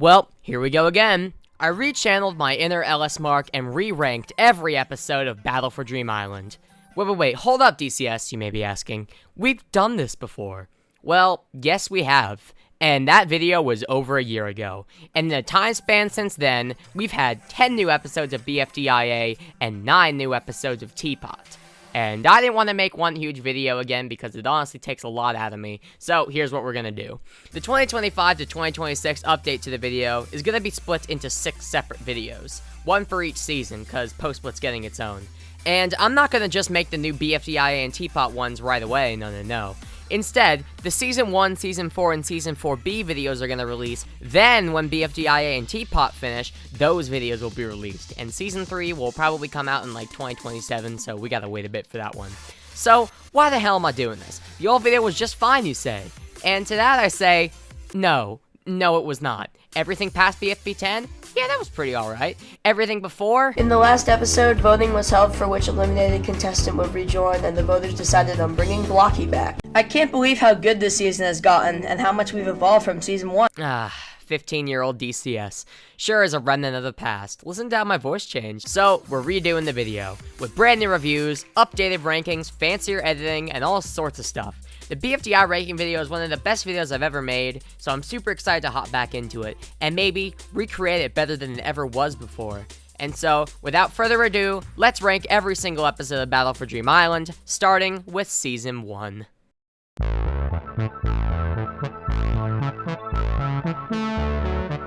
Well, here we go again. I rechanneled my inner LS Mark and re-ranked every episode of Battle for Dream Island. Wait, hold up DCS, you may be asking. We've done this before. Well, yes we have. And that video was over a year ago. And in the time span since then, we've had 10 new episodes of BFDIA and 9 new episodes of Teapot. And I didn't want to make one huge video again because it honestly takes a lot out of me. So here's what we're going to do. The 2025 to 2026 update to the video is going to be split into 6 separate videos. One for each season because Post-Split's getting its own. And I'm not going to just make the new BFDIA and Teapot ones right away, no. Instead, the Season 1, Season 4, and Season 4B videos are going to release. Then, when BFDIA and Teapot finish, those videos will be released. And Season 3 will probably come out in like 2027, so we gotta wait a bit for that one. So, why the hell am I doing this? The old video was just fine, you say. And to that I say, no, it was not. Everything past BFB 10? Yeah, that was pretty alright. Everything before? In the last episode, voting was held for which eliminated contestant would rejoin, and the voters decided on bringing Blocky back. I can't believe how good this season has gotten, and how much we've evolved from Season 1. 15-year-old DCS. Sure is a remnant of the past. Listen to how my voice changed. So, we're redoing the video, with brand new reviews, updated rankings, fancier editing, and all sorts of stuff. The BFDI ranking video is one of the best videos I've ever made, so I'm super excited to hop back into it, and maybe recreate it better than it ever was before. And so, without further ado, let's rank every single episode of Battle for Dream Island, starting with Season 1.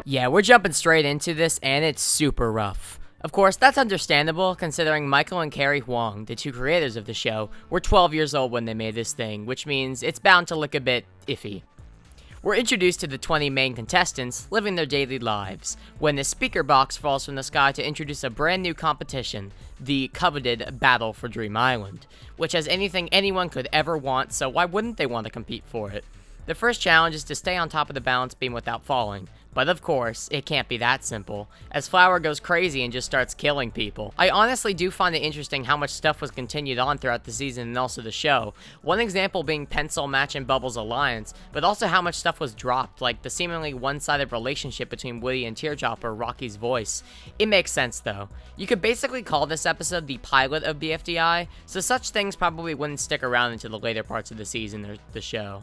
Yeah, we're jumping straight into this, and it's super rough. Of course, that's understandable, considering Michael and Carrie Huang, the two creators of the show, were 12 years old when they made this thing, which means it's bound to look a bit iffy. We're introduced to the 20 main contestants living their daily lives, when the speaker box falls from the sky to introduce a brand new competition, the coveted Battle for Dream Island, which has anything anyone could ever want, so why wouldn't they want to compete for it? The first challenge is to stay on top of the balance beam without falling. But of course, it can't be that simple, as Flower goes crazy and just starts killing people. I honestly do find it interesting how much stuff was continued on throughout the season and also the show. One example being Pencil, Match, and Bubble's alliance, but also how much stuff was dropped, like the seemingly one-sided relationship between Woody and Teardrop or Rocky's voice. It makes sense though. You could basically call this episode the pilot of BFDI, so such things probably wouldn't stick around into the later parts of the season or the show.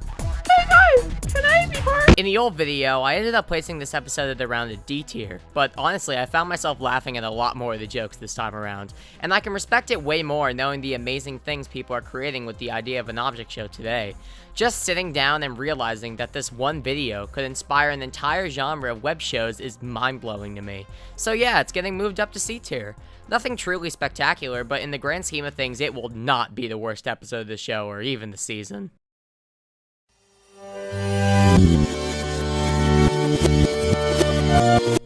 Can I be part? In the old video, I ended up placing this episode at around a D tier, but honestly, I found myself laughing at a lot more of the jokes this time around, and I can respect it way more knowing the amazing things people are creating with the idea of an object show today. Just sitting down and realizing that this one video could inspire an entire genre of web shows is mind-blowing to me. So yeah, it's getting moved up to C tier. Nothing truly spectacular, but in the grand scheme of things, it will not be the worst episode of the show or even the season.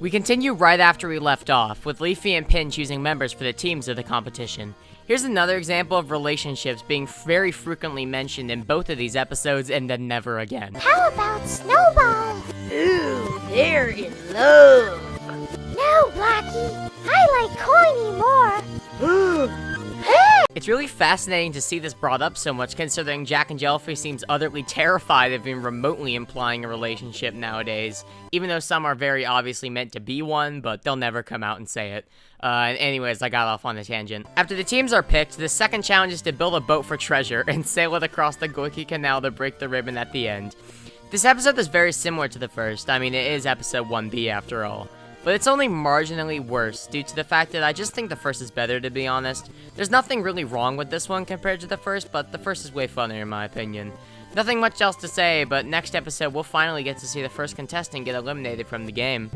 We continue right after we left off, with Leafy and Pin choosing members for the teams of the competition. Here's another example of relationships being very frequently mentioned in both of these episodes and then never again. How about Snowball? Ooh, they're in love. No, Blackie. I like Coiny more. It's really fascinating to see this brought up so much, considering Jack and Jellyfish seems utterly terrified of even remotely implying a relationship nowadays, even though some are very obviously meant to be one, but they'll never come out and say it. Anyways, I got off on a tangent. After the teams are picked, the second challenge is to build a boat for treasure and sail it across the Goiki Canal to break the ribbon at the end. This episode is very similar to the first. I mean, it is episode 1B after all. But it's only marginally worse due to the fact that I just think the first is better, to be honest. There's nothing really wrong with this one compared to the first, but the first is way funnier in my opinion. Nothing much else to say, but next episode we'll finally get to see the first contestant get eliminated from the game.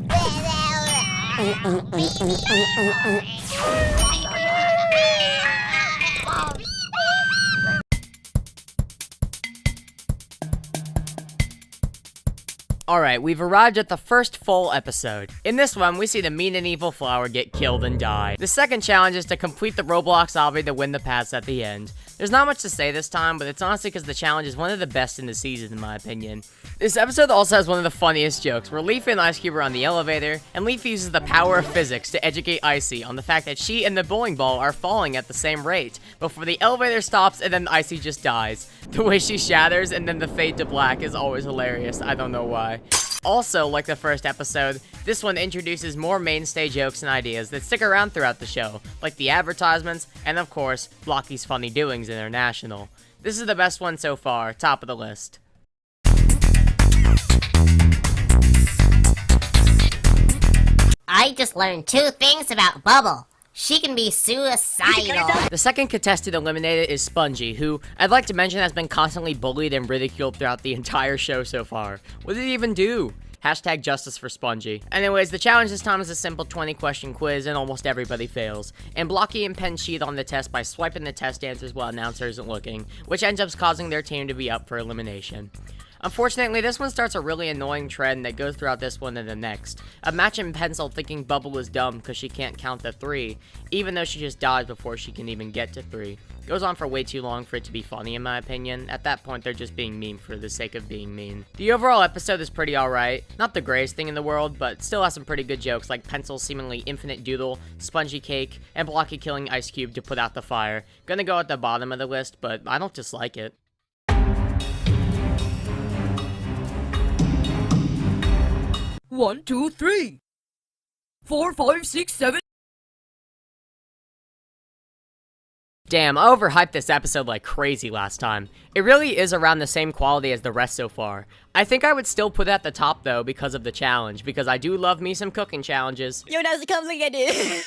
Alright, we've arrived at the first full episode. In this one, we see the mean and evil Flower get killed and die. The second challenge is to complete the Roblox obby to win the pass at the end. There's not much to say this time, but it's honestly because the challenge is one of the best in the season in my opinion. This episode also has one of the funniest jokes, where Leafy and Ice Cube are on the elevator, and Leafy uses the power of physics to educate Icy on the fact that she and the bowling ball are falling at the same rate, before the elevator stops and then Icy just dies. The way she shatters and then the fade to black is always hilarious, I don't know why. Also, like the first episode, this one introduces more mainstay jokes and ideas that stick around throughout the show, like the advertisements, and of course, Blocky's Funny Doings International. This is the best one so far, top of the list. I just learned 2 things about Bubble. She can be suicidal. The second contestant eliminated is Spongy, who I'd like to mention has been constantly bullied and ridiculed throughout the entire show so far. What did he even do? Hashtag justice for Spongy. Anyways, the challenge this time is a simple 20-question quiz, and almost everybody fails. And Blocky and Penn cheat on the test by swiping the test answers while announcer isn't looking, which ends up causing their team to be up for elimination. Unfortunately, this one starts a really annoying trend that goes throughout this one and the next. Imagine Pencil thinking Bubble is dumb because she can't count to 3, even though she just dies before she can even get to 3. Goes on for way too long for it to be funny in my opinion. At that point, they're just being mean for the sake of being mean. The overall episode is pretty alright. Not the greatest thing in the world, but still has some pretty good jokes like Pencil's seemingly infinite doodle, Spongy Cake, and Blocky killing Ice Cube to put out the fire. Gonna go at the bottom of the list, but I don't dislike it. One, two, three. 4, 5, 6, 7. Damn, I overhyped this episode like crazy last time. It really is around the same quality as the rest so far. I think I would still put it at the top though because of the challenge, because I do love me some cooking challenges. Yo, that's complicated.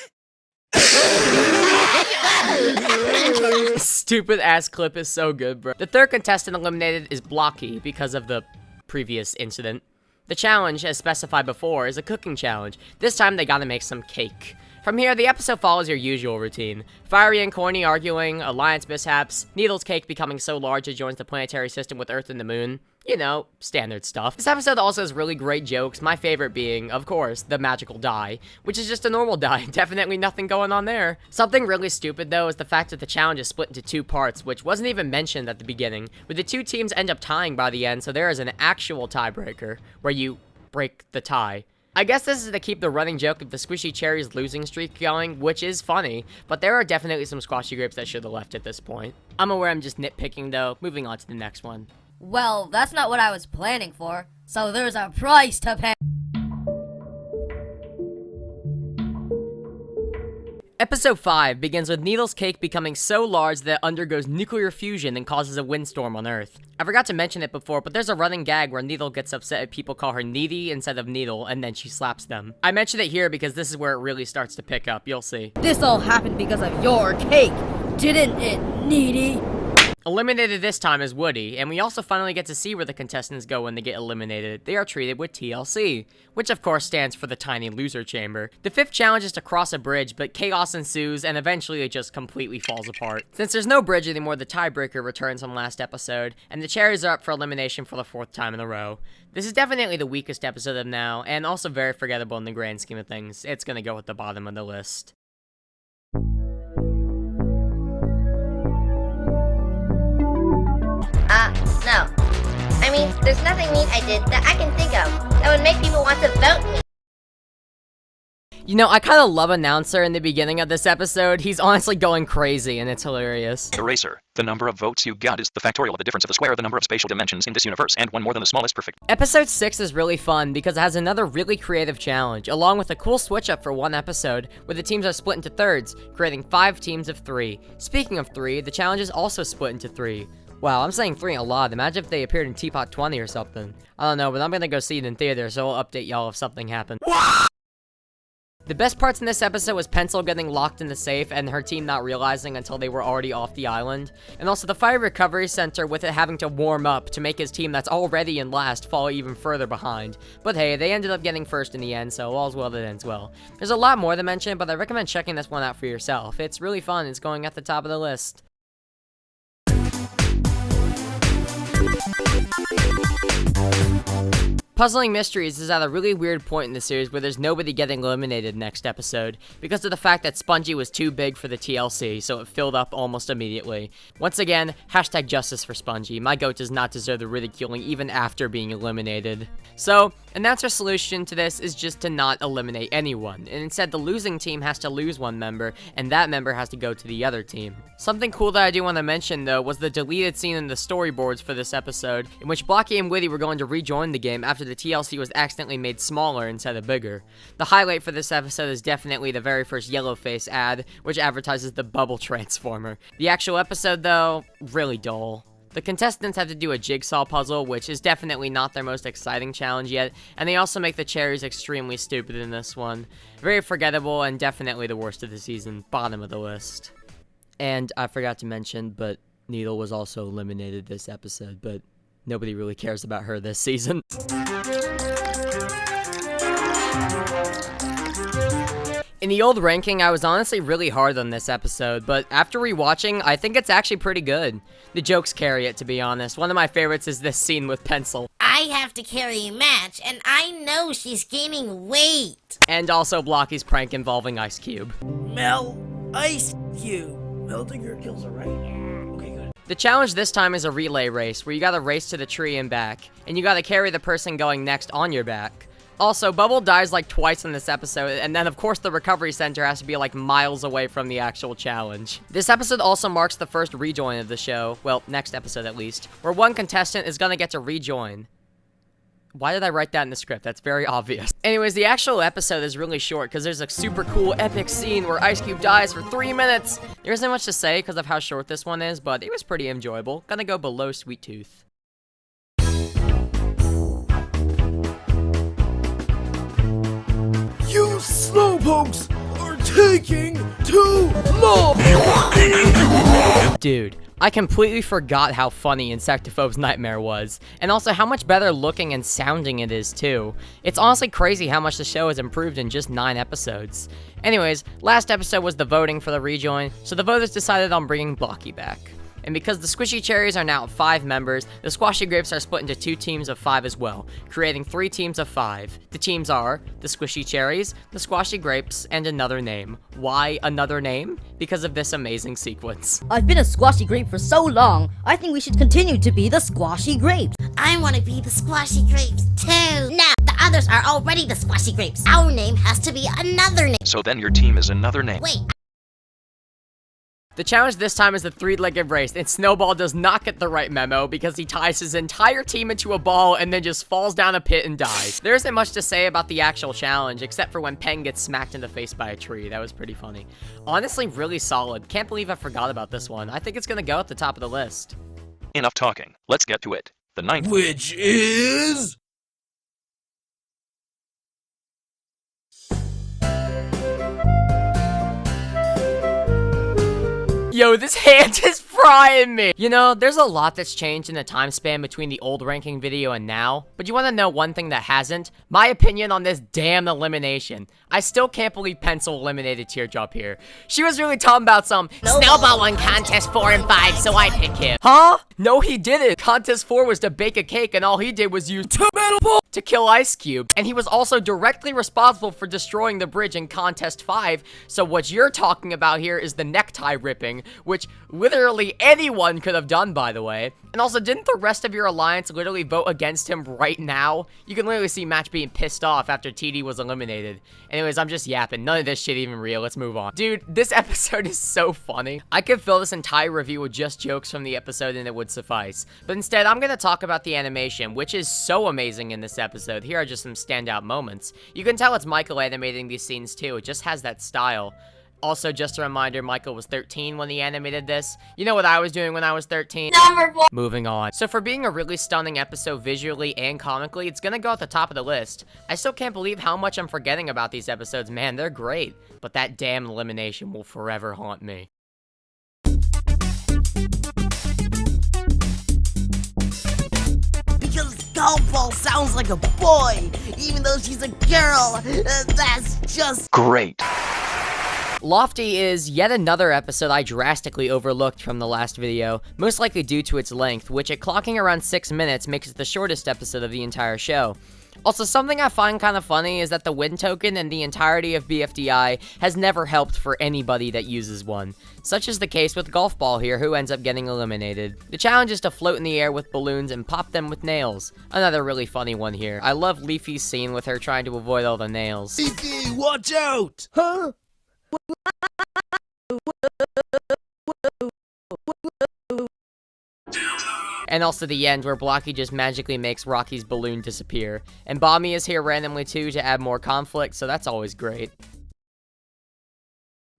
Stupid ass clip is so good, bro. The third contestant eliminated is Blocky because of the previous incident. The challenge, as specified before, is a cooking challenge. This time they gotta make some cake. From here, the episode follows your usual routine. Fiery and Corny arguing, alliance mishaps, Needle's cake becoming so large it joins the planetary system with Earth and the Moon. You know, standard stuff. This episode also has really great jokes, my favorite being, of course, the magical die, which is just a normal die, definitely nothing going on there. Something really stupid though is the fact that the challenge is split into 2 parts, which wasn't even mentioned at the beginning, where the 2 teams end up tying by the end, so there is an actual tiebreaker, where you break the tie. I guess this is to keep the running joke of the Squishy Cherries losing streak going, which is funny, but there are definitely some squashy grapes that should have left at this point. I'm aware I'm just nitpicking though, moving on to the next one. Well, that's not what I was planning for, so there's a price to pay. Episode 5 begins with Needle's cake becoming so large that it undergoes nuclear fusion and causes a windstorm on Earth. I forgot to mention it before, but there's a running gag where Needle gets upset if people call her Needy instead of Needle, and then she slaps them. I mention it here because this is where it really starts to pick up, you'll see. This all happened because of your cake, didn't it, Needy? Eliminated this time is Woody, and we also finally get to see where the contestants go when they get eliminated. They are treated with TLC, which of course stands for the Tiny Loser Chamber. The 5th challenge is to cross a bridge, but chaos ensues, and eventually it just completely falls apart. Since there's no bridge anymore, the tiebreaker returns from last episode, and the cherries are up for elimination for the 4th time in a row. This is definitely the weakest episode of now, and also very forgettable in the grand scheme of things. It's gonna go at the bottom of the list. No. I mean, there's nothing neat I did that I can think of that would make people want to vote me. You know, I kind of love Announcer in the beginning of this episode. He's honestly going crazy, and it's hilarious. Eraser. The number of votes you got is the factorial of the difference of the square of the number of spatial dimensions in this universe, and one more than the smallest perfect. Episode 6 is really fun because it has another really creative challenge, along with a cool switch-up for one episode, where the teams are split into thirds, creating 5 teams of 3. Speaking of 3, the challenge is also split into 3. Wow, I'm saying 3 a lot. Imagine if they appeared in Teapot 20 or something. I don't know, but I'm gonna go see it in theater, so I'll update y'all if something happens. The best parts in this episode was Pencil getting locked in the safe and her team not realizing until they were already off the island. And also the Fire Recovery Center with it having to warm up to make his team that's already in last fall even further behind. But hey, they ended up getting first in the end, so all's well that ends well. There's a lot more to mention, but I recommend checking this one out for yourself. It's really fun. It's going at the top of the list. Puzzling Mysteries is at a really weird point in the series where there's nobody getting eliminated next episode because of the fact that Spongy was too big for the TLC, so it filled up almost immediately. Once again, hashtag justice for Spongy. My goat does not deserve the ridiculing even after being eliminated. So, Announcer's solution to this is just to not eliminate anyone, and instead the losing team has to lose one member, and that member has to go to the other team. Something cool that I do want to mention though was the deleted scene in the storyboards for this episode, in which Blocky and Woody were going to rejoin the game after the the TLC was accidentally made smaller instead of bigger. The highlight for this episode is definitely the very first Yellowface ad, which advertises the bubble transformer. The actual episode, though, really dull. The contestants have to do a jigsaw puzzle, which is definitely not their most exciting challenge yet, and they also make the cherries extremely stupid in this one. Very forgettable and definitely the worst of the season, bottom of the list. And I forgot to mention, but Needle was also eliminated this episode, but nobody really cares about her this season. In the old ranking, I was honestly really hard on this episode, but after rewatching, I think it's actually pretty good. The jokes carry it, to be honest. One of my favorites is this scene with Pencil. I have to carry a match, and I know she's gaining weight. And also Blocky's prank involving Ice Cube. Mel, Ice Cube. Melting her kills her, right? Okay, good. The challenge this time is a relay race, where you gotta race to the tree and back, and you gotta carry the person going next on your back. Also, Bubble dies like twice in this episode, and then of course the recovery center has to be like miles away from the actual challenge. This episode also marks the first rejoin of the show, well, next episode at least, where one contestant is gonna get to rejoin. Why did I write that in the script? That's very obvious. Anyways, the actual episode is really short because there's a super cool epic scene where Ice Cube dies for 3 minutes. There isn't much to say because of how short this one is, but it was pretty enjoyable. Gonna go below Sweet Tooth. You slowpokes are taking too long! Dude, I completely forgot how funny Insectophobe's Nightmare was, and also how much better looking and sounding it is too. It's honestly crazy how much the show has improved in just 9 episodes. Anyways, last episode was the voting for the rejoin, so the voters decided on bringing Blocky back. And because the Squishy Cherries are now 5 members, the Squashy Grapes are split into 2 teams of 5 as well, creating 3 teams of 5. The teams are the Squishy Cherries, the Squashy Grapes, and another name. Why another name? Because of this amazing sequence. I've been a squashy grape for so long, I think we should continue to be the squashy grapes. I want to be the squashy grapes, too. No, the others are already the squashy grapes. Our name has to be another name. So then your team is another name. Wait, The challenge this time is the 3-legged race, and Snowball does not get the right memo because he ties his entire team into a ball and then just falls down a pit and dies. There isn't much to say about the actual challenge, except for when Peng gets smacked in the face by a tree. That was pretty funny. Honestly, really solid. Can't believe I forgot about this one. I think it's gonna go at the top of the list. Enough talking. Let's get to it. The 9th. Which is... Yo, this hand is frying me! You know, there's a lot that's changed in the time span between the old ranking video and now, but you wanna know one thing that hasn't? My opinion on this damn elimination. I still can't believe Pencil eliminated Teardrop here. She was really talking about some Snowball won contest 4 and 5, so I pick him. Huh? No, he didn't. Contest 4 was to bake a cake, and all he did was use tomato to kill Ice Cube. And he was also directly responsible for destroying the bridge in Contest 5, so what you're talking about here is the necktie ripping, which literally anyone could have done, by the way. And also, didn't the rest of your alliance literally vote against him right now? You can literally see Match being pissed off after TD was eliminated. Anyways, I'm just yapping. None of this shit even real. Let's move on. Dude, this episode is so funny. I could fill this entire review with just jokes from the episode and it would suffice. But instead, I'm gonna talk about the animation, which is so amazing in this episode. Here are just some standout moments. You can tell it's Michael animating these scenes too. It just has that style. Also, just a reminder, Michael was 13 when he animated this. You know what I was doing when I was 13? Number 4. Moving on. So for being a really stunning episode visually and comically, it's gonna go at the top of the list. I still can't believe how much I'm forgetting about these episodes. Man, they're great. But that damn elimination will forever haunt me. Because Dollball sounds like a boy, even though she's a girl. That's just... Great. Lofty is yet another episode I drastically overlooked from the last video, most likely due to its length, which at clocking around 6 minutes makes it the shortest episode of the entire show. Also, something I find kind of funny is that the win token in the entirety of BFDI has never helped for anybody that uses one. Such is the case with Golf Ball here, who ends up getting eliminated. The challenge is to float in the air with balloons and pop them with nails. Another really funny one here. I love Leafy's scene with her trying to avoid all the nails. Leafy, watch out! Huh? And also the end where Blocky just magically makes Rocky's balloon disappear. And Bommy is here randomly too to add more conflict, so that's always great.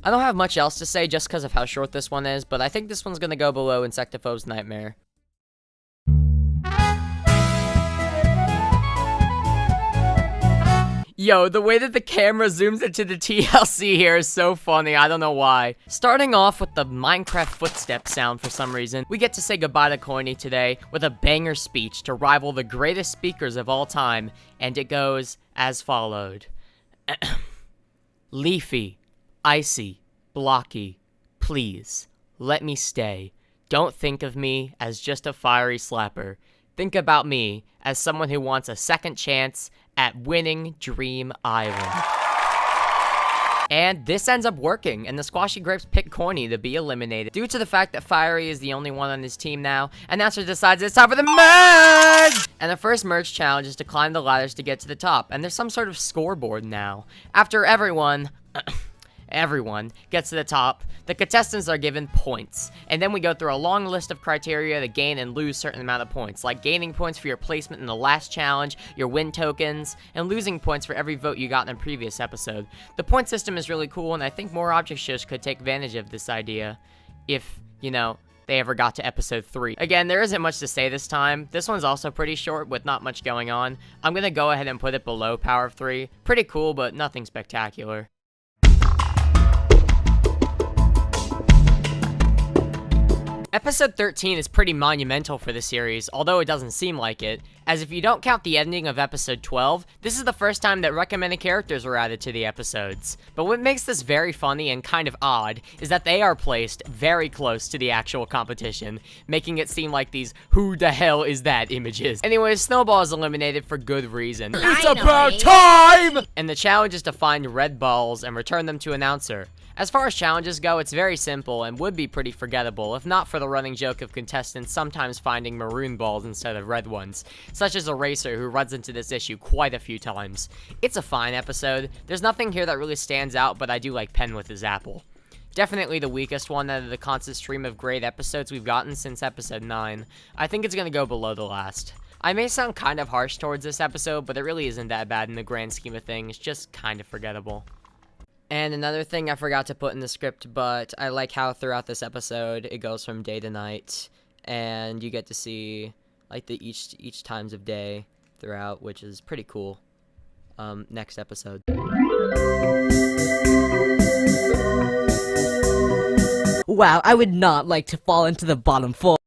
I don't have much else to say just because of how short this one is, but I think this one's gonna go below Insectophobe's Nightmare. Yo, the way that the camera zooms into the TLC here is so funny, I don't know why. Starting off with the Minecraft footstep sound for some reason, we get to say goodbye to Coiny today with a banger speech to rival the greatest speakers of all time, and it goes as followed. Leafy, icy, blocky, please, let me stay. Don't think of me as just a fiery slapper. Think about me as someone who wants a second chance at winning Dream Island. And this ends up working, and the Squashy Grapes pick Coiny to be eliminated. Due to the fact that Fiery is the only one on his team now, announcer decides it's time for the merge! And the first merge challenge is to climb the ladders to get to the top, and there's some sort of scoreboard now. After everyone gets to the top, the contestants are given points, and then we go through a long list of criteria to gain and lose certain amount of points, like gaining points for your placement in the last challenge, your win tokens, and losing points for every vote you got in a previous episode. The point system is really cool, and I think more object shows could take advantage of this idea if, you know, they ever got to episode 3. Again, there isn't much to say this time. This one's also pretty short with not much going on. I'm gonna go ahead and put it below Power of 3. Pretty cool, but nothing spectacular. Episode 13 is pretty monumental for the series, although it doesn't seem like it, as if you don't count the ending of episode 12, this is the first time that recommended characters were added to the episodes. But what makes this very funny and kind of odd is that they are placed very close to the actual competition, making it seem like these "who the hell is that" images. Anyways, Snowball is eliminated for good reason. It's about time! And the challenge is to find red balls and return them to announcer. As far as challenges go, it's very simple and would be pretty forgettable if not for the running joke of contestants sometimes finding maroon balls instead of red ones, such as Eraser, who runs into this issue quite a few times. It's a fine episode. There's nothing here that really stands out, but I do like Pen with his apple. Definitely the weakest one out of the constant stream of great episodes we've gotten since episode 9. I think it's gonna go below the last. I may sound kind of harsh towards this episode, but it really isn't that bad in the grand scheme of things, just kind of forgettable. And another thing I forgot to put in the script, but I like how throughout this episode it goes from day to night, and you get to see like the each times of day throughout, which is pretty cool. Next episode. Wow, I would not like to fall into the bottom 4.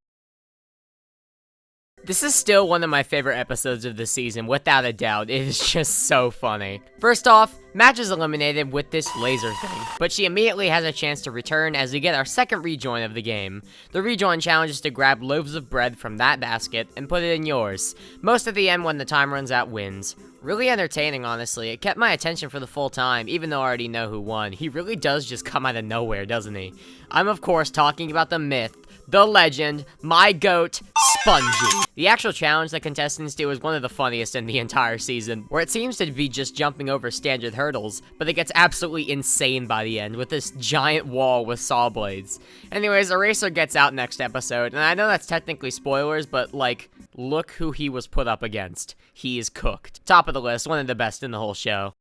This is still one of my favorite episodes of the season, without a doubt. It is just so funny. First off, Madge is eliminated with this laser thing, but she immediately has a chance to return as we get our second rejoin of the game. The rejoin challenge is to grab loaves of bread from that basket and put it in yours. Most at the end when the time runs out wins. Really entertaining, honestly. It kept my attention for the full time, even though I already know who won. He really does just come out of nowhere, doesn't he? I'm of course talking about the myth, the legend, my goat, Spongy. The actual challenge the contestants do is one of the funniest in the entire season, where it seems to be just jumping over standard hurdles, but it gets absolutely insane by the end with this giant wall with saw blades. Anyways, Eraser gets out next episode, and I know that's technically spoilers, but like, look who he was put up against. He is cooked. Top of the list, one of the best in the whole show.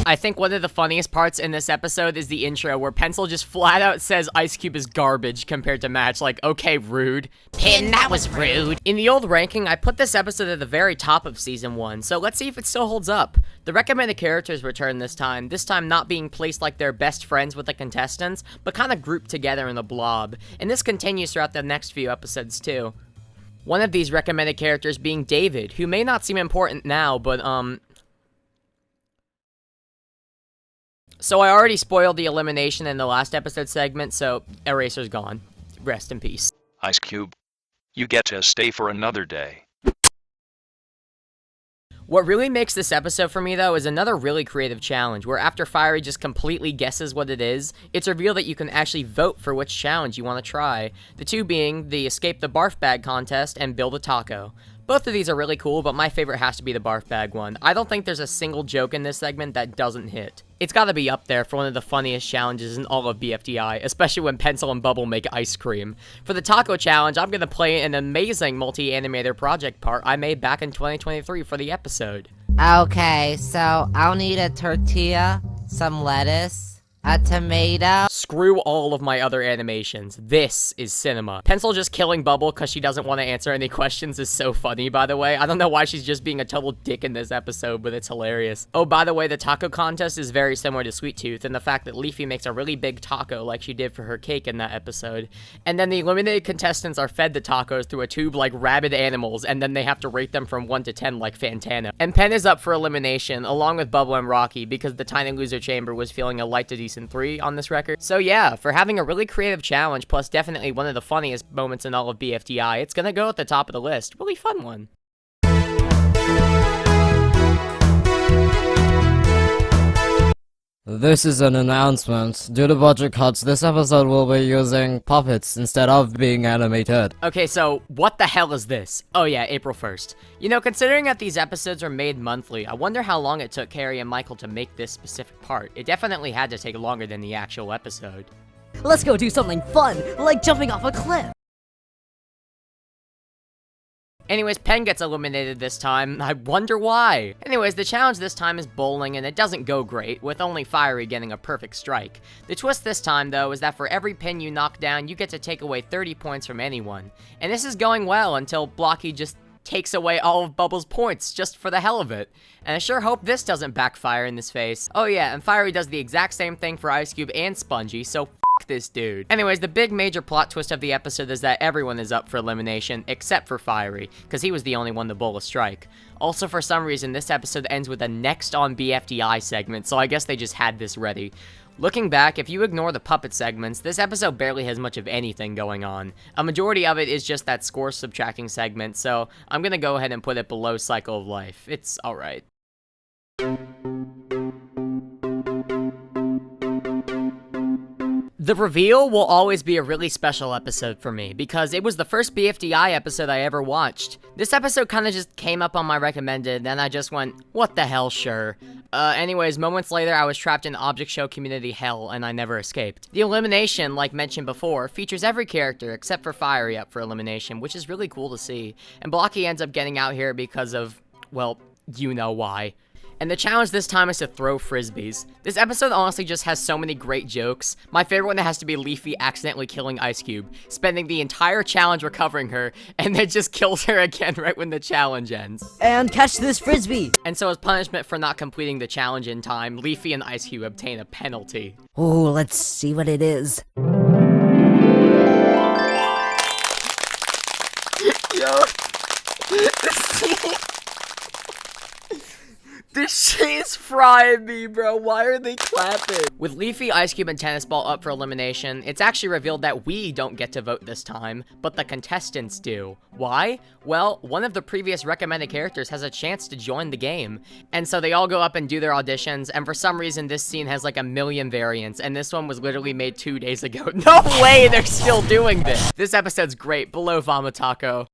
I think one of the funniest parts in this episode is the intro, where Pencil just flat out says Ice Cube is garbage compared to Match, like, okay, rude. Pin, that was rude. In the old ranking, I put this episode at the very top of Season 1, so let's see if it still holds up. The recommended characters return this time not being placed like they're best friends with the contestants, but kind of grouped together in a blob, and this continues throughout the next few episodes too. One of these recommended characters being David, who may not seem important now, but so I already spoiled the elimination in the last episode segment, so Eraser's gone. Rest in peace. Ice Cube, you get to stay for another day. What really makes this episode for me, though, is another really creative challenge, where after Fiery just completely guesses what it is, it's revealed that you can actually vote for which challenge you want to try. The two being the Escape the Barf Bag contest and Build a Taco. Both of these are really cool, but my favorite has to be the barf bag one. I don't think there's a single joke in this segment that doesn't hit. It's gotta be up there for one of the funniest challenges in all of BFDI, especially when Pencil and Bubble make ice cream. For the taco challenge, I'm gonna play an amazing multi-animator project part I made back in 2023 for the episode. Okay, so I'll need a tortilla, some lettuce, a tomato. Screw all of my other animations. This is cinema. Pencil just killing Bubble because she doesn't want to answer any questions is so funny, by the way. I don't know why she's just being a total dick in this episode, but it's hilarious. Oh, by the way, the taco contest is very similar to Sweet Tooth, and the fact that Leafy makes a really big taco like she did for her cake in that episode. And then the eliminated contestants are fed the tacos through a tube like rabid animals, and then they have to rate them from 1 to 10 like Fantano. And Pen is up for elimination, along with Bubble and Rocky, because the Tiny Loser Chamber was feeling a light to decent 3 on this record. So yeah, for having a really creative challenge, plus definitely one of the funniest moments in all of BFDI, it's gonna go at the top of the list. Really fun one. This is an announcement. Due to budget cuts, this episode will be using puppets instead of being animated. Okay, so what the hell is this? Oh yeah, April 1st. You know, considering that these episodes are made monthly, I wonder how long it took Carrie and Michael to make this specific part. It definitely had to take longer than the actual episode. Let's go do something fun, like jumping off a cliff. Anyways, Pen gets eliminated this time. I wonder why. Anyways, the challenge this time is bowling, and it doesn't go great, with only Fiery getting a perfect strike. The twist this time, though, is that for every pin you knock down, you get to take away 30 points from anyone. And this is going well until Blocky just takes away all of Bubble's points, just for the hell of it. And I sure hope this doesn't backfire in this face. Oh yeah, and Fiery does the exact same thing for Ice Cube and Spongy, so this dude. Anyways, the big major plot twist of the episode is that everyone is up for elimination except for Fiery, because he was the only one to bowl a strike. Also, for some reason, this episode ends with a next on BFDI segment, so I guess they just had this ready. Looking back, if you ignore the puppet segments, this episode barely has much of anything going on. A majority of it is just that score subtracting segment, so I'm gonna go ahead and put it below Cycle of Life. It's alright. The reveal will always be a really special episode for me, because it was the first BFDI episode I ever watched. This episode kinda just came up on my recommended, and I just went, what the hell, sure. Anyways, moments later, I was trapped in Object Show community hell, and I never escaped. The elimination, like mentioned before, features every character except for Fiery up for elimination, which is really cool to see. And Blocky ends up getting out here because of, well, you know why. And the challenge this time is to throw frisbees. This episode honestly just has so many great jokes. My favorite one has to be Leafy accidentally killing Ice Cube, spending the entire challenge recovering her, and then just kills her again right when the challenge ends. And catch this frisbee! And so as punishment for not completing the challenge in time, Leafy and Ice Cube obtain a penalty. Ooh, let's see what it is. Yo. This shit is frying me, bro. Why are they clapping? With Leafy, Ice Cube, and Tennis Ball up for elimination, it's actually revealed that we don't get to vote this time, but the contestants do. Why? Well, one of the previous recommended characters has a chance to join the game. And so they all go up and do their auditions, and for some reason this scene has like a million variants, and this one was literally made 2 days ago. No way they're still doing this! This episode's great. Below Vomitaco.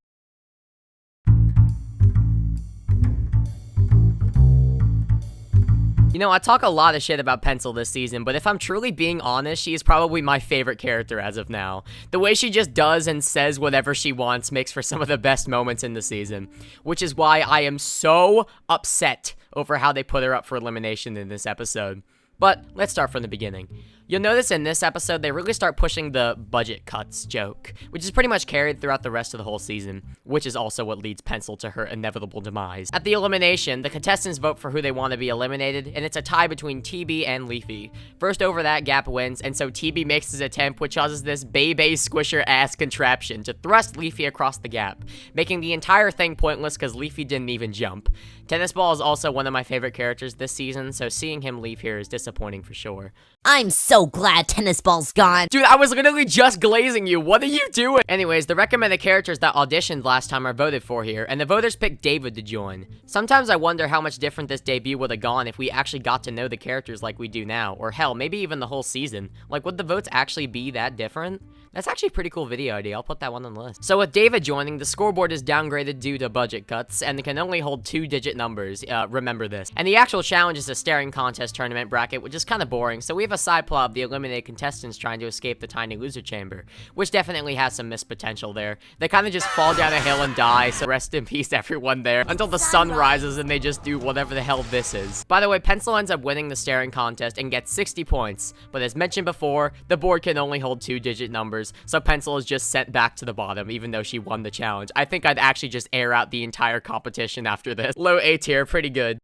You know, I talk a lot of shit about Pencil this season, but if I'm truly being honest, she is probably my favorite character as of now. The way she just does and says whatever she wants makes for some of the best moments in the season, which is why I am so upset over how they put her up for elimination in this episode. But let's start from the beginning. You'll notice in this episode, they really start pushing the budget cuts joke, which is pretty much carried throughout the rest of the whole season, which is also what leads Pencil to her inevitable demise. At the elimination, the contestants vote for who they want to be eliminated, and it's a tie between TB and Leafy. First over that, Gap wins, and so TB makes his attempt, which causes this Bebe Squisher-ass contraption to thrust Leafy across the gap, making the entire thing pointless because Leafy didn't even jump. Tennis Ball is also one of my favorite characters this season, so seeing him leave here is disappointing for sure. I'm so glad Tennis Ball's gone. Dude, I was literally just glazing you. What are you doing? Anyways, the recommended characters that auditioned last time are voted for here, and the voters picked David to join. Sometimes I wonder how much different this debut would have gone if we actually got to know the characters like we do now, or hell, maybe even the whole season. Like, would the votes actually be that different? That's actually a pretty cool video idea. I'll put that one on the list. So with David joining, the scoreboard is downgraded due to budget cuts, and it can only hold 2-digit numbers. Remember this. And the actual challenge is a staring contest tournament bracket, which is kind of boring, so we have a side plot of the eliminated contestants trying to escape the tiny loser chamber, which definitely has some missed potential there. They kind of just fall down a hill and die, so rest in peace everyone there, until the sun rises and they just do whatever the hell this is. By the way, Pencil ends up winning the staring contest and gets 60 points, but as mentioned before, the board can only hold 2-digit numbers, so Pencil is just sent back to the bottom, even though she won the challenge. I think I'd actually just air out the entire competition after this. Low A tier, pretty good.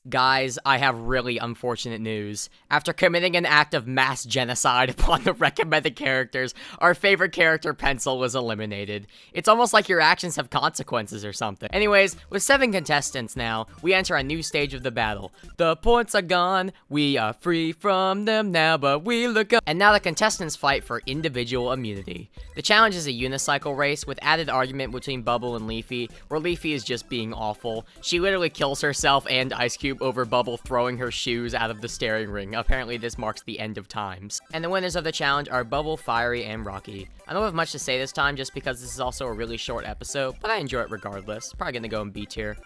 Guys, I have really unfortunate news. After committing an act of mass genocide upon the recommended characters, our favorite character, Pencil, was eliminated. It's almost like your actions have consequences or something. Anyways, with 7 contestants now, we enter a new stage of the battle. The points are gone, we are free from them now, but we look up. And now the contestants fight for individual immunity. The challenge is a unicycle race with added argument between Bubble and Leafy, where Leafy is just being awful. She literally kills herself and Ice Cube over Bubble throwing her shoes out of the staring ring. Apparently this marks the end of times. And the winners of the challenge are Bubble, Fiery, and Rocky. I don't have much to say this time just because this is also a really short episode, but I enjoy it regardless. Probably gonna go in B tier.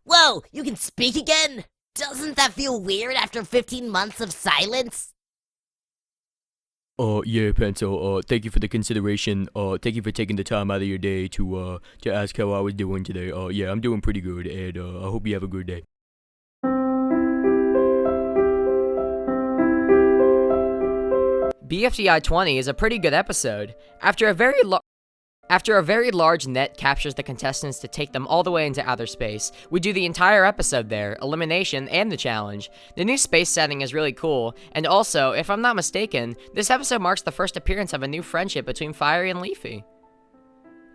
Whoa, you can speak again? Doesn't that feel weird after 15 months of silence? Yeah, Pencil, thank you for the consideration. Thank you for taking the time out of your day to ask how I was doing today. Yeah, I'm doing pretty good, and, I hope you have a good day. BFDI 20 is a pretty good episode. After a very large net captures the contestants to take them all the way into outer space, we do the entire episode there, elimination, and the challenge. The new space setting is really cool, and also, if I'm not mistaken, this episode marks the first appearance of a new friendship between Fiery and Leafy.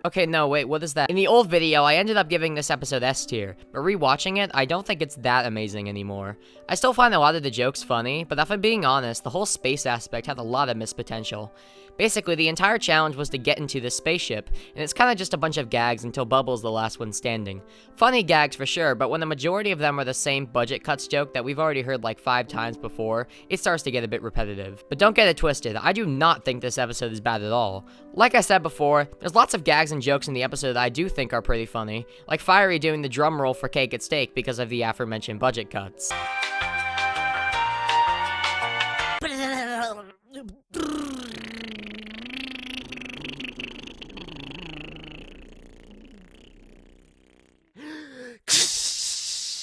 Okay, no, wait, what is that? In the old video, I ended up giving this episode S tier, but rewatching it, I don't think it's that amazing anymore. I still find a lot of the jokes funny, but if I'm being honest, the whole space aspect had a lot of missed potential. Basically, the entire challenge was to get into this spaceship, and it's kind of just a bunch of gags until Bubble's the last one standing. Funny gags for sure, but when the majority of them are the same budget cuts joke that we've already heard like 5 times before, it starts to get a bit repetitive. But don't get it twisted, I do not think this episode is bad at all. Like I said before, there's lots of gags and jokes in the episode that I do think are pretty funny, like Fiery doing the drum roll for Cake at Stake because of the aforementioned budget cuts.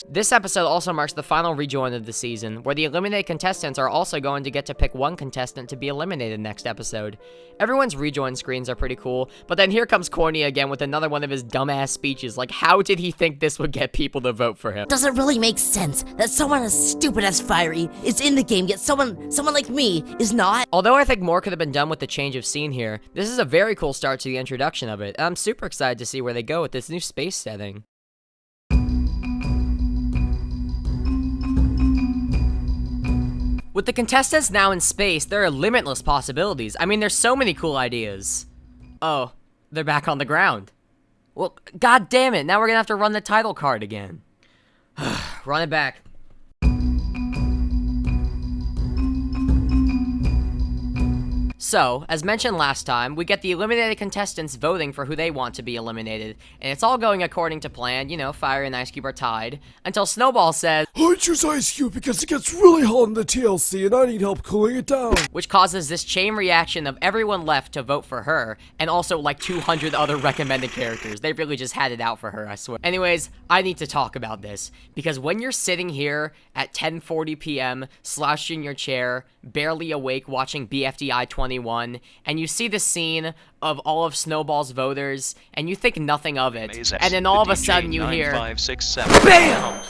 This episode also marks the final rejoin of the season, where the eliminated contestants are also going to get to pick one contestant to be eliminated next episode. Everyone's rejoin screens are pretty cool, but then here comes Corny again with another one of his dumbass speeches. Like, how did he think this would get people to vote for him? Does it really make sense that someone as stupid as Fiery is in the game, yet someone like me is not? Although I think more could have been done with the change of scene here, this is a very cool start to the introduction of it, and I'm super excited to see where they go with this new space setting. With the contestants now in space, there are limitless possibilities. I mean, there's so many cool ideas. Oh, they're back on the ground. Well, god damn it, now we're gonna have to run the title card again. Run it back. So, as mentioned last time, we get the eliminated contestants voting for who they want to be eliminated, and it's all going according to plan. You know, Fiery and Ice Cube are tied, until Snowball says, I choose Ice Cube because it gets really hot in the TLC and I need help cooling it down. Which causes this chain reaction of everyone left to vote for her, and also like 200 other recommended characters. They really just had it out for her, I swear. Anyways, I need to talk about this, because when you're sitting here at 10:40 p.m., slouched in your chair, barely awake watching BFDI 21, and you see the scene of all of Snowball's voters, and you think nothing of it, and then all of a sudden you hear, BAM!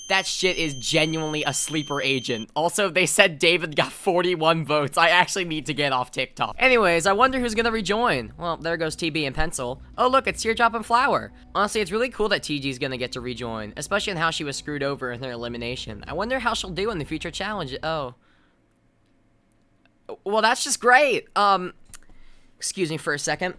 That shit is genuinely a sleeper agent. Also, they said David got 41 votes. I actually need to get off TikTok. Anyways, I wonder who's gonna rejoin. Well, there goes TB and Pencil. Oh look, it's Teardrop and Flower. Honestly, it's really cool that TG's gonna get to rejoin, especially in how she was screwed over in her elimination. I wonder how she'll do in the future challenge. Oh. Well, that's just great. Excuse me for a second.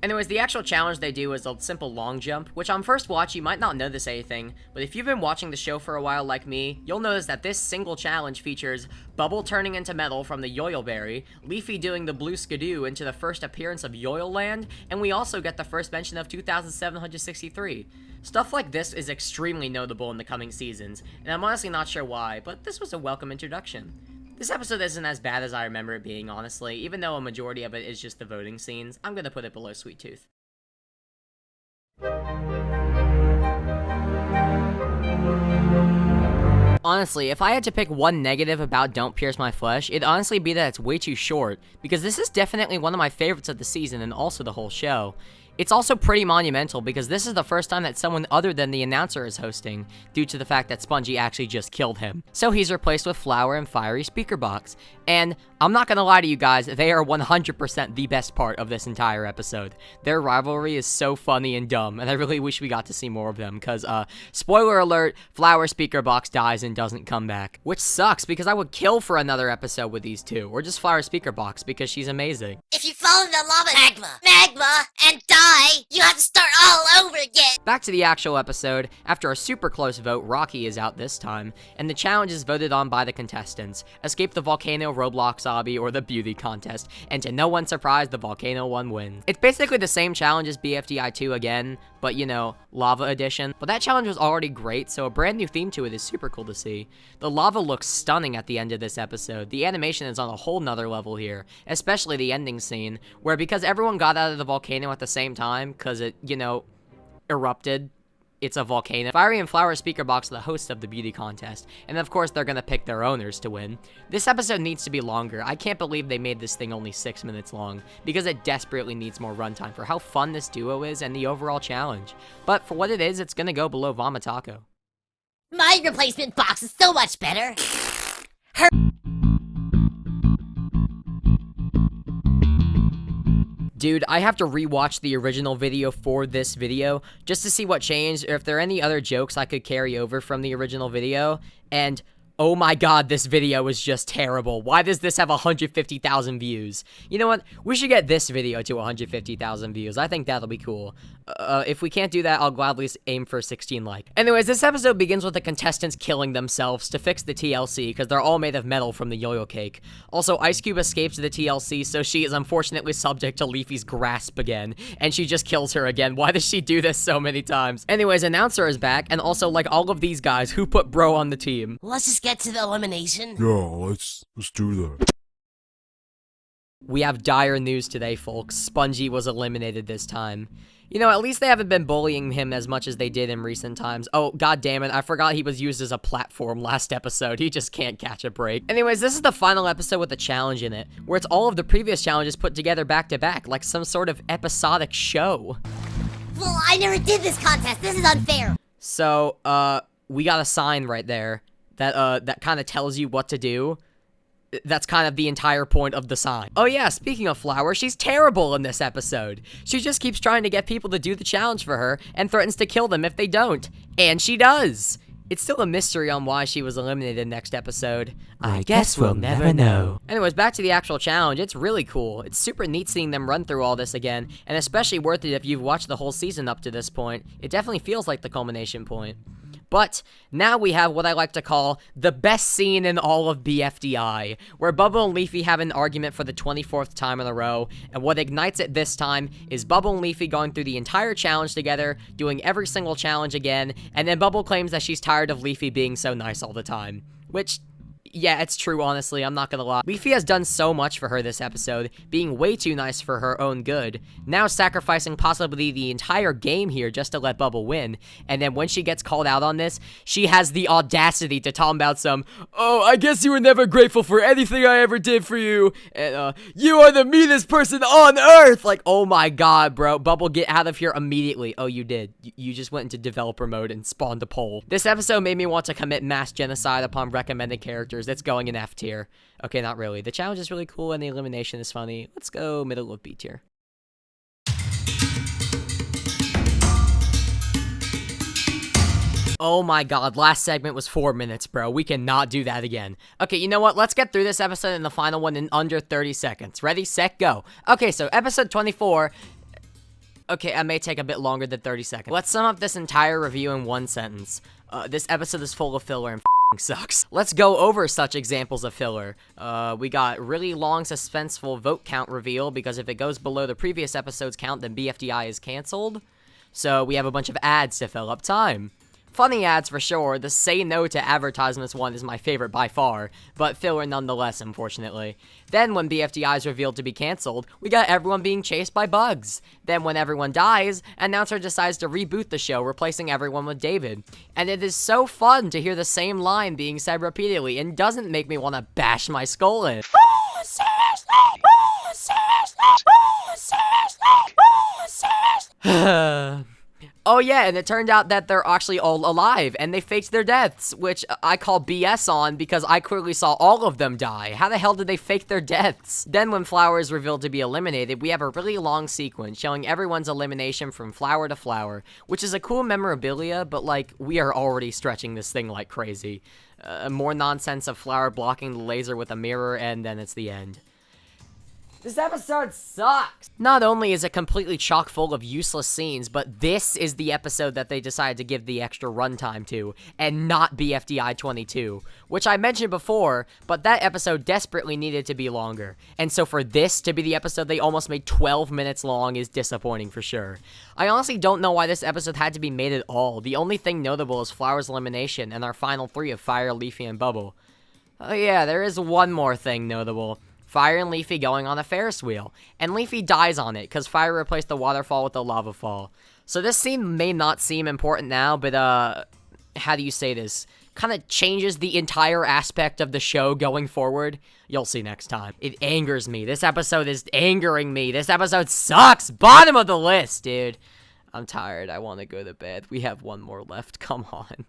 Anyways, the actual challenge they do is a simple long jump, which on first watch you might not notice anything, but if you've been watching the show for a while like me, you'll notice that this single challenge features Bubble turning into metal from the Yoyle Berry, Leafy doing the blue skidoo into the first appearance of Yoyle Land, and we also get the first mention of 2763. Stuff like this is extremely notable in the coming seasons, and I'm honestly not sure why, but this was a welcome introduction. This episode isn't as bad as I remember it being, honestly. Even though a majority of it is just the voting scenes, I'm gonna put it below Sweet Tooth. Honestly, if I had to pick one negative about Don't Pierce My Flesh, it'd honestly be that it's way too short, because this is definitely one of my favorites of the season and also the whole show. It's also pretty monumental because this is the first time that someone other than the announcer is hosting, due to the fact that Spongy actually just killed him. So he's replaced with Flower and Fiery Speaker Box. And I'm not gonna lie to you guys, they are 100% the best part of this entire episode. Their rivalry is so funny and dumb, and I really wish we got to see more of them, cause, spoiler alert, Flower Speaker Box dies and doesn't come back. Which sucks, because I would kill for another episode with these two, or just Flower Speaker Box, because she's amazing. If you fall in the lava magma and die, you have to start all over again. Back to the actual episode, after a super close vote, Rocky is out this time, and the challenge is voted on by the contestants. Escape the volcano, Roblox obby, or the beauty contest, and to no one's surprise, the volcano one wins. It's basically the same challenge as BFDI 2 again, but you know, lava edition. But that challenge was already great, so a brand new theme to it is super cool to see. The lava looks stunning at the end of this episode. The animation is on a whole nother level here, especially the ending scene, where because everyone got out of the volcano at the same time, because it, you know, erupted, it's a volcano. Fiery and Flower Speaker Box are the hosts of the beauty contest, and of course they're gonna pick their owners to win. This episode needs to be longer. I can't believe they made this thing only 6 minutes long, because it desperately needs more runtime for how fun this duo is and the overall challenge. But for what it is, it's gonna go below Vomitaco. My replacement box is so much better. Dude, I have to rewatch the original video for this video just to see what changed or if there are any other jokes I could carry over from the original video, and oh my god, this video is just terrible. Why does this have 150,000 views? You know what? We should get this video to 150,000 views. I think that'll be cool. If we can't do that, I'll gladly aim for 16 likes. Anyways, this episode begins with the contestants killing themselves to fix the TLC because they're all made of metal from the YOYLECAKE. Also, Ice Cube escapes the TLC, so she is unfortunately subject to Leafy's grasp again, and she just kills her again. Why does she do this so many times? Anyways, Announcer is back, and also, like all of these guys, who put Bro on the team? Let's just get to the elimination. Yeah, let's do that. We have dire news today, folks. Spongy was eliminated this time. You know, at least they haven't been bullying him as much as they did in recent times. Oh, god damn it, I forgot he was used as a platform last episode. He just can't catch a break. Anyways, this is the final episode with a challenge in it, where it's all of the previous challenges put together back to back, like some sort of episodic show. Well, I never did this contest. This is unfair. So, we got a sign right there that kind of tells you what to do. That's kind of the entire point of the sign. Oh yeah, speaking of Flower, she's terrible in this episode. She just keeps trying to get people to do the challenge for her and threatens to kill them if they don't. And she does. It's still a mystery on why she was eliminated next episode. I guess we'll never know. Anyways, back to the actual challenge. It's really cool. It's super neat seeing them run through all this again, and especially worth it if you've watched the whole season up to this point. It definitely feels like the culmination point. But now we have what I like to call the best scene in all of BFDI, where Bubble and Leafy have an argument for the 24th time in a row, and what ignites it this time is Bubble and Leafy going through the entire challenge together, doing every single challenge again, and then Bubble claims that she's tired of Leafy being so nice all the time, which... yeah, it's true, honestly, I'm not gonna lie. Leafy has done so much for her this episode, being way too nice for her own good, now sacrificing possibly the entire game here just to let Bubble win, and then when she gets called out on this, she has the audacity to talk about some, oh, I guess you were never grateful for anything I ever did for you, and, you are the meanest person on earth! Like, oh my god, bro, Bubble, get out of here immediately. Oh, you did. You just went into developer mode and spawned a poll. This episode made me want to commit mass genocide upon recommended characters. That's going in F tier. Okay, not really. The challenge is really cool and the elimination is funny. Let's go middle of B tier. Oh my god, last segment was 4 minutes, bro. We cannot do that again. Okay, you know what? Let's get through this episode and the final one in under 30 seconds. Ready, set, go. Okay, so episode 24... Okay, I may take a bit longer than 30 seconds. Let's sum up this entire review in one sentence. This episode is full of filler and sucks. Let's go over such examples of filler. We got really long suspenseful vote count reveal, because if it goes below the previous episode's count, then BFDI is cancelled. So we have a bunch of ads to fill up time. Funny ads for sure. The say no to advertisements one is my favorite by far, but filler nonetheless, unfortunately. Then when BFDI is revealed to be cancelled, we got everyone being chased by bugs. Then when everyone dies, announcer decides to reboot the show, replacing everyone with David. And it is so fun to hear the same line being said repeatedly, and doesn't make me want to bash my skull in. Oh, seriously! Oh, seriously! Oh, seriously! Oh, seriously! Oh yeah, and it turned out that they're actually all alive, and they faked their deaths, which I call BS on, because I clearly saw all of them die. How the hell did they fake their deaths? Then when Flower is revealed to be eliminated, we have a really long sequence showing everyone's elimination from flower to flower, which is a cool memorabilia, but like, we are already stretching this thing like crazy. More nonsense of Flower blocking the laser with a mirror, and then it's the end. This episode sucks! Not only is it completely chock full of useless scenes, but this is the episode that they decided to give the extra runtime to, and not BFDI 22, which I mentioned before, but that episode desperately needed to be longer. And so for this to be the episode they almost made 12 minutes long is disappointing for sure. I honestly don't know why this episode had to be made at all. The only thing notable is Flower's elimination and our final three of Fire, Leafy, and Bubble. Oh yeah, there is one more thing notable. Fire and Leafy going on a Ferris wheel, and Leafy dies on it, because Fire replaced the waterfall with the lava fall. So this scene may not seem important now, but, how do you say this? Kind of changes the entire aspect of the show going forward. You'll see next time. It angers me. This episode is angering me. This episode sucks! Bottom of the list, dude. I'm tired. I want to go to bed. We have one more left. Come on.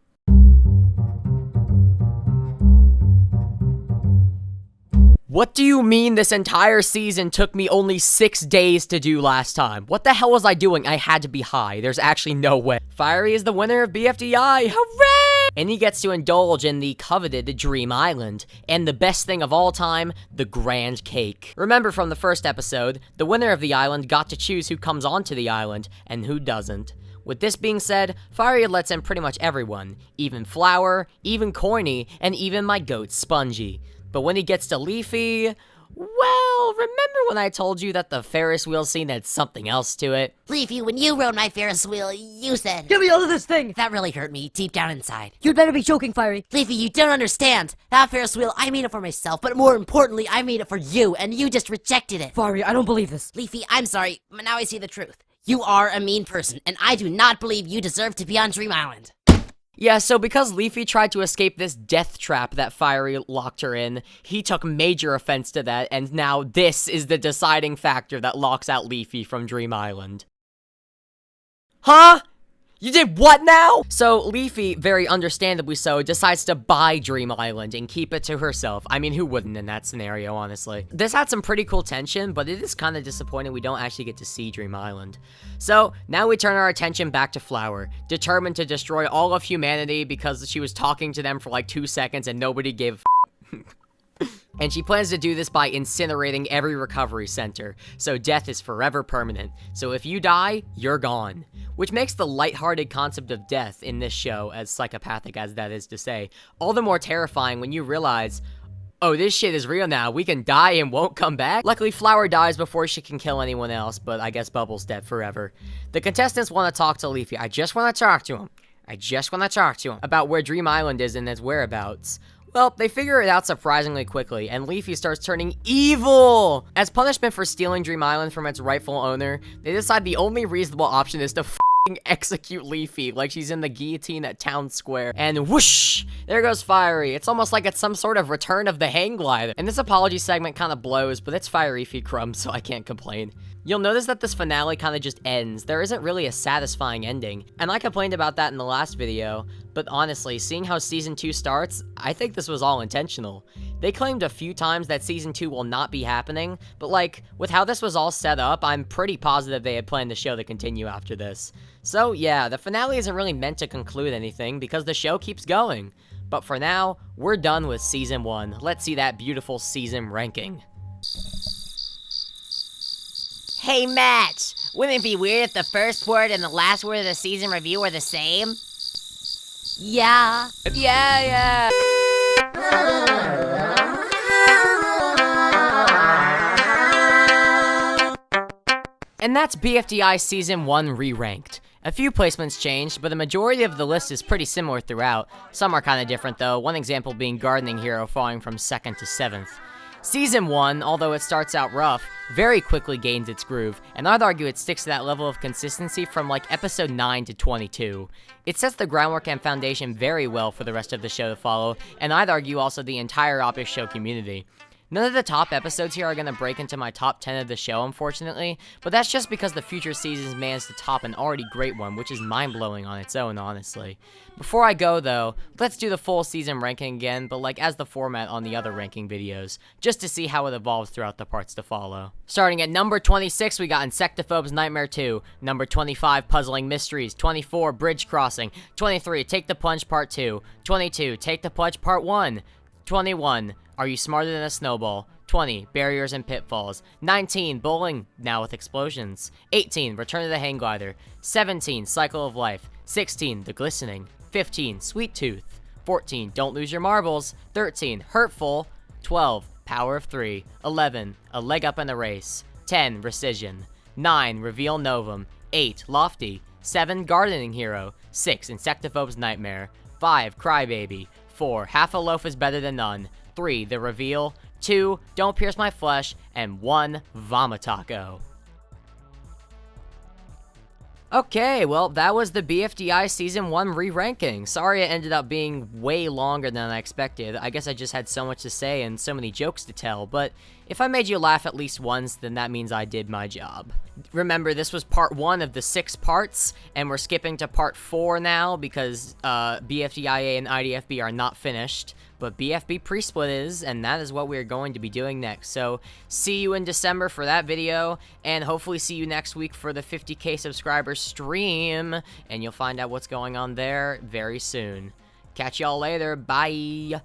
What do you mean this entire season took me only 6 days to do last time? What the hell was I doing? I had to be high. There's actually no way. Fiery is the winner of BFDI. Hooray! And he gets to indulge in the coveted Dream Island. And the best thing of all time, the grand cake. Remember from the first episode, the winner of the island got to choose who comes onto the island and who doesn't. With this being said, Fiery lets in pretty much everyone. Even Flower, even Corny, and even my goat Spongy. But when he gets to Leafy, well, remember when I told you that the Ferris wheel scene had something else to it? Leafy, when you rode my Ferris wheel, you said, Get me out of this thing! that really hurt me deep down inside. You'd better be joking, Fiery. Leafy, you don't understand. That Ferris wheel, I made it for myself, but more importantly, I made it for you, and you just rejected it. Fiery, I don't believe this. Leafy, I'm sorry, but now I see the truth. You are a mean person, and I do not believe you deserve to be on Dream Island. Yeah, so because Leafy tried to escape this death trap that Fiery locked her in, he took major offense to that, and now this is the deciding factor that locks out Leafy from Dream Island. Huh? You did what now? So Leafy, very understandably so, decides to buy Dream Island and keep it to herself. I mean, who wouldn't in that scenario, honestly? This had some pretty cool tension, but it is kind of disappointing we don't actually get to see Dream Island. So now we turn our attention back to Flower, determined to destroy all of humanity because she was talking to them for like 2 seconds and nobody gave a And she plans to do this by incinerating every recovery center, so death is forever permanent. So if you die, you're gone. Which makes the lighthearted concept of death in this show, as psychopathic as that is to say, all the more terrifying when you realize, oh, this shit is real now, we can die and won't come back? Luckily, Flower dies before she can kill anyone else, but I guess Bubble's dead forever. The contestants want to talk to Leafy. I just want to talk to him about where Dream Island is and its whereabouts. Well, they figure it out surprisingly quickly, and Leafy starts turning evil! As punishment for stealing Dream Island from its rightful owner, they decide the only reasonable option is to execute Leafy like she's in the guillotine at Town Square. And whoosh! There goes Fiery. It's almost like it's some sort of return of the hang glider. And this apology segment kind of blows, but it's Fiery Feet Crumbs, so I can't complain. You'll notice that this finale kind of just ends. There isn't really a satisfying ending. And I complained about that in the last video, but honestly, seeing how Season 2 starts, I think this was all intentional. They claimed a few times that Season 2 will not be happening, but like, with how this was all set up, I'm pretty positive they had planned the show to continue after this. So yeah, the finale isn't really meant to conclude anything because the show keeps going. But for now, we're done with Season 1. Let's see that beautiful season ranking. Hey, Matt, Wouldn't it be weird if the first word and the last word of the season review were the same? Yeah. Yeah. And that's BFDI Season 1 re-ranked. A few placements changed, but the majority of the list is pretty similar throughout. Some are kinda different though, one example being Gardening Hero falling from 2nd to 7th. Season 1, although it starts out rough, very quickly gains its groove, and I'd argue it sticks to that level of consistency from like episode 9 to 22. It sets the groundwork and foundation very well for the rest of the show to follow, and I'd argue also the entire Office Show community. None of the top episodes here are going to break into my top 10 of the show, unfortunately, but that's just because the future seasons managed to top an already great one, which is mind-blowing on its own, honestly. Before I go, though, let's do the full season ranking again, but like as the format on the other ranking videos, just to see how it evolves throughout the parts to follow. Starting at number 26, we got Insectophobe's Nightmare 2, number 25, Puzzling Mysteries, 24, Bridge Crossing, 23, Take the Plunge Part 2, 22, Take the Plunge Part 1, 21, Are You Smarter Than a Snowball? 20, Barriers and Pitfalls. 19, Bowling, now with Explosions. 18, Return of the Hang Glider. 17, Cycle of Life. 16, The Glistening. 15, Sweet Tooth. 14, Don't Lose Your Marbles. 13, Hurtful. 12, Power of 3. 11, A Leg Up in the Race. 10, Rescission. 9, Reveal Novum. 8, Lofty. 7, Gardening Hero. 6, Insectophobe's Nightmare. 5, Crybaby. 4, Half a Loaf is Better Than None. 3, The Reveal. 2, Don't Pierce My Flesh. And 1, Vomitaco. Okay, well, that was the BFDI Season 1 re-ranking. Sorry it ended up being way longer than I expected. I guess I just had so much to say and so many jokes to tell, but if I made you laugh at least once, then that means I did my job. Remember, this was part 1 of the 6 parts, and we're skipping to part 4 now because BFDIA and IDFB are not finished, but BFB pre-split is, and that is what we're going to be doing next. So, see you in December for that video, and hopefully see you next week for the 50k subscribers stream, and you'll find out what's going on there very soon. Catch y'all later, bye!